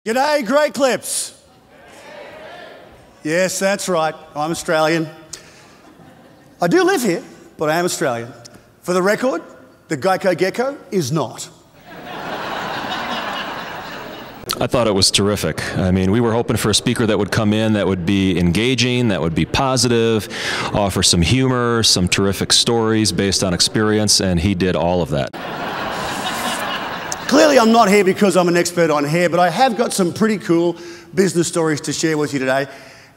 G'day, Great Clips. Yes, that's right. I'm Australian. I do live here, but I am Australian. For the record, the Geico Gecko is not. I thought it was terrific. I mean, we were hoping for a speaker that would come in that would be engaging, that would be positive, offer some humor, some terrific stories based on experience, and he did all of that. Clearly, I'm not here because I'm an expert on hair, but I have got some pretty cool business stories to share with you today,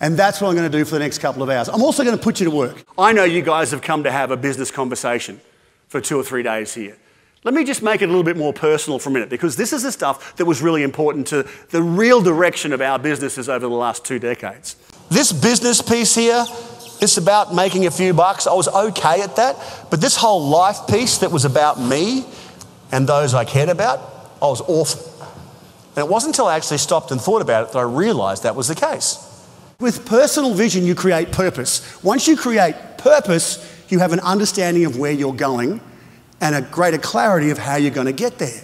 and that's what I'm going to do for the next couple of hours. I'm also going to put you to work. I know you guys have come to have a business conversation for 2 or 3 days here. Let me just make it a little bit more personal for a minute, because this is the stuff that was really important to the real direction of our businesses over the last 2 decades. This business piece here, it's about making a few bucks. I was okay at that, but this whole life piece that was about me and those I cared about, I was awful. And it wasn't until I actually stopped and thought about it that I realised that was the case. With personal vision, you create purpose. Once you create purpose, you have an understanding of where you're going and a greater clarity of how you're going to get there.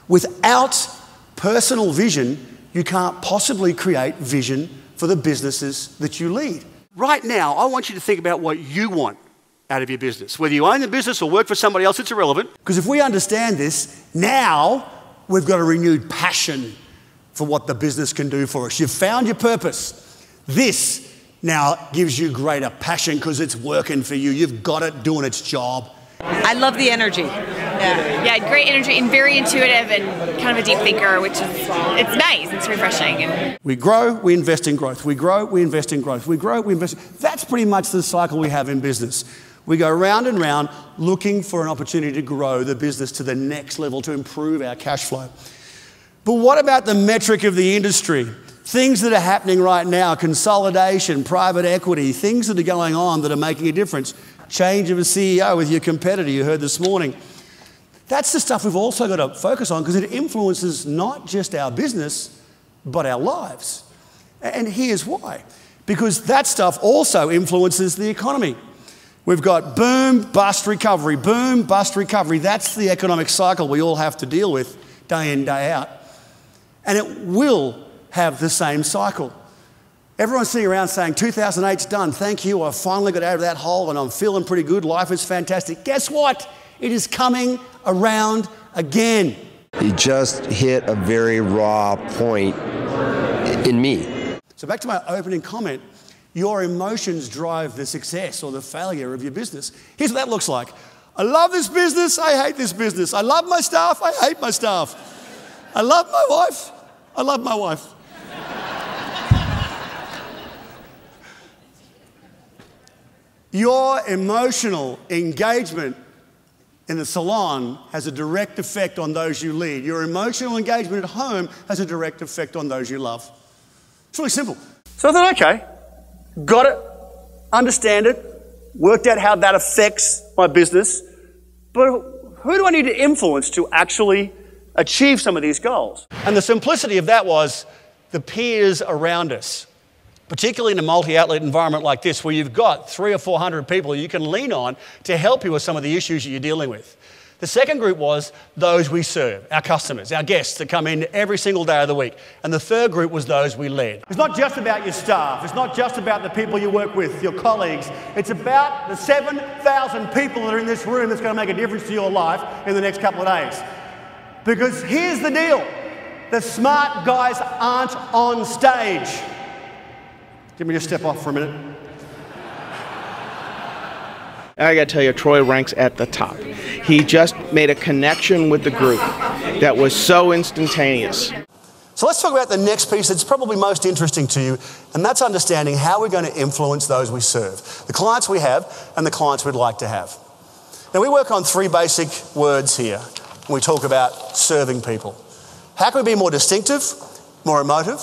Without personal vision, you can't possibly create vision for the businesses that you lead. Right now, I want you to think about what you want out of your business. Whether you own the business or work for somebody else, it's irrelevant. Because if we understand this, now we've got a renewed passion for what the business can do for us. You've found your purpose. This now gives you greater passion because it's working for you. You've got it doing its job. I love the energy. Yeah, great energy and very intuitive and kind of a deep thinker, which is, it's nice, it's refreshing. And we grow, we invest in growth. We grow, we invest in growth. We grow, we invest. That's pretty much the cycle we have in business. We go round and round looking for an opportunity to grow the business to the next level, to improve our cash flow. But what about the metric of the industry? Things that are happening right now, consolidation, private equity, things that are going on that are making a difference. Change of a CEO with your competitor you heard this morning. That's the stuff we've also got to focus on because it influences not just our business, but our lives. And here's why. Because that stuff also influences the economy. We've got boom, bust, recovery, boom, bust, recovery. That's the economic cycle we all have to deal with day in, day out. And it will have the same cycle. Everyone's sitting around saying, 2008's done, thank you, I finally got out of that hole and I'm feeling pretty good, life is fantastic. Guess what? It is coming around again. He just hit a very raw point in me. So back to my opening comment, your emotions drive the success or the failure of your business. Here's what that looks like. I love this business, I hate this business. I love my staff, I hate my staff. I love my wife, I love my wife. Your emotional engagement in the salon has a direct effect on those you lead. Your emotional engagement at home has a direct effect on those you love. It's really simple. So I thought, okay, got it, understand it, worked out how that affects my business, but who do I need to influence to actually achieve some of these goals? And the simplicity of that was the peers around us. Particularly in a multi-outlet environment like this where you've got 300 or 400 people you can lean on to help you with some of the issues that you're dealing with. The second group was those we serve, our customers, our guests that come in every single day of the week. And the third group was those we led. It's not just about your staff. It's not just about the people you work with, your colleagues. It's about the 7,000 people that are in this room that's going to make a difference to your life in the next couple of days. Because here's the deal. The smart guys aren't on stage. Let me just step off for a minute. I gotta tell you, Troy ranks at the top. He just made a connection with the group that was so instantaneous. So let's talk about the next piece that's probably most interesting to you, and that's understanding how we're going to influence those we serve, the clients we have and the clients we'd like to have. Now we work on 3 basic words here when we talk about serving people. How can we be more distinctive, more emotive,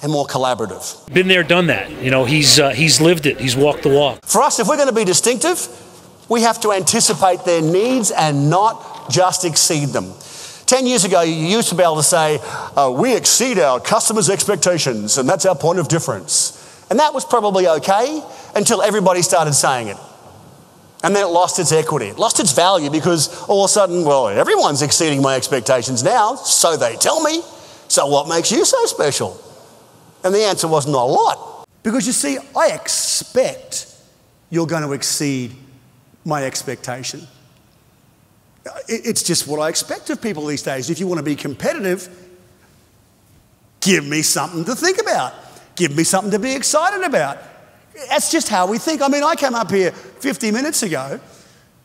and more collaborative? Been there, done that. You know, he's lived it. He's walked the walk. For us, if we're going to be distinctive, we have to anticipate their needs and not just exceed them. 10 years ago, you used to be able to say, we exceed our customers' expectations, and that's our point of difference. And that was probably okay until everybody started saying it. And then it lost its equity. It lost its value because all of a sudden, well, everyone's exceeding my expectations now, so they tell me. so what makes you so special? And the answer was not a lot. Because you see, I expect you're going to exceed my expectation. It's just what I expect of people these days. If you want to be competitive, give me something to think about. Give me something to be excited about. That's just how we think. I mean, I came up here 50 minutes ago,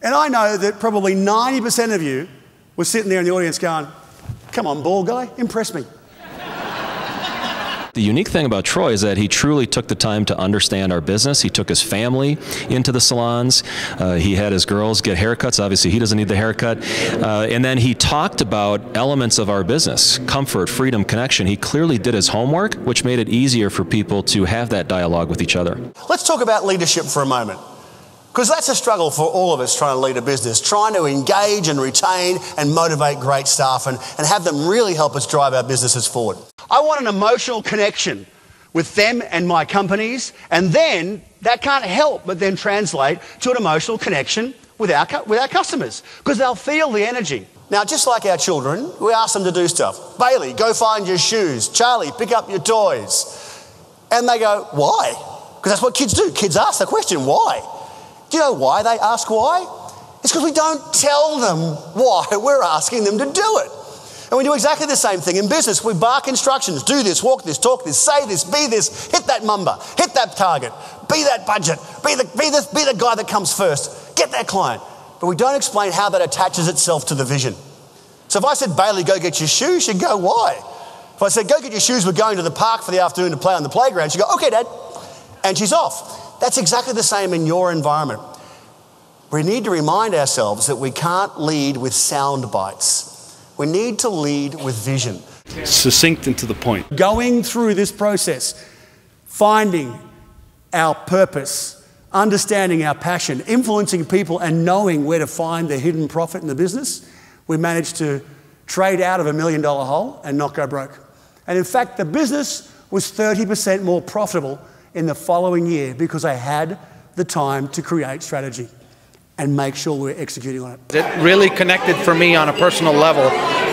and I know that probably 90% of you were sitting there in the audience going, come on, ball guy, impress me. The unique thing about Troy is that he truly took the time to understand our business. He took his family into the salons. He had his girls get haircuts. Obviously, he doesn't need the haircut. And then he talked about elements of our business, comfort, freedom, connection. He clearly did his homework, which made it easier for people to have that dialogue with each other. Let's talk about leadership for a moment. Because that's a struggle for all of us trying to lead a business, trying to engage and retain and motivate great staff and have them really help us drive our businesses forward. I want an emotional connection with them and my companies, and then that can't help but then translate to an emotional connection with our customers, because they'll feel the energy. Now, just like our children, we ask them to do stuff. Bailey, go find your shoes. Charlie, pick up your toys. And they go, why? Because that's what kids do. Kids ask the question, why? Do you know why they ask why? It's because we don't tell them why we're asking them to do it. And we do exactly the same thing in business. We bark instructions, do this, walk this, talk this, say this, be this, hit that number, hit that target, be that budget, be the guy that comes first, get that client. But we don't explain how that attaches itself to the vision. So if I said, Bailey, go get your shoes, she'd go, why? If I said, go get your shoes, we're going to the park for the afternoon to play on the playground, she'd go, okay, Dad. And she's off. That's exactly the same in your environment. We need to remind ourselves that we can't lead with sound bites. We need to lead with vision. Succinct and to the point. Going through this process, finding our purpose, understanding our passion, influencing people and knowing where to find the hidden profit in the business, we managed to trade out of $1 million hole and not go broke. And in fact, the business was 30% more profitable in the following year because I had the time to create strategy and make sure we're executing on it. It really connected for me on a personal level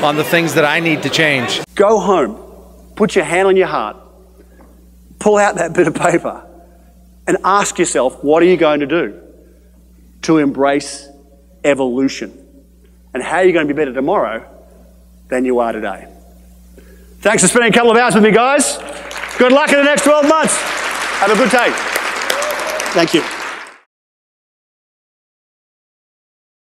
on the things that I need to change. Go home, put your hand on your heart, pull out that bit of paper and ask yourself, what are you going to do to embrace evolution? And how are you going to be better tomorrow than you are today? Thanks for spending a couple of hours with me, guys. Good luck in the next 12 months. Have a good day. Thank you.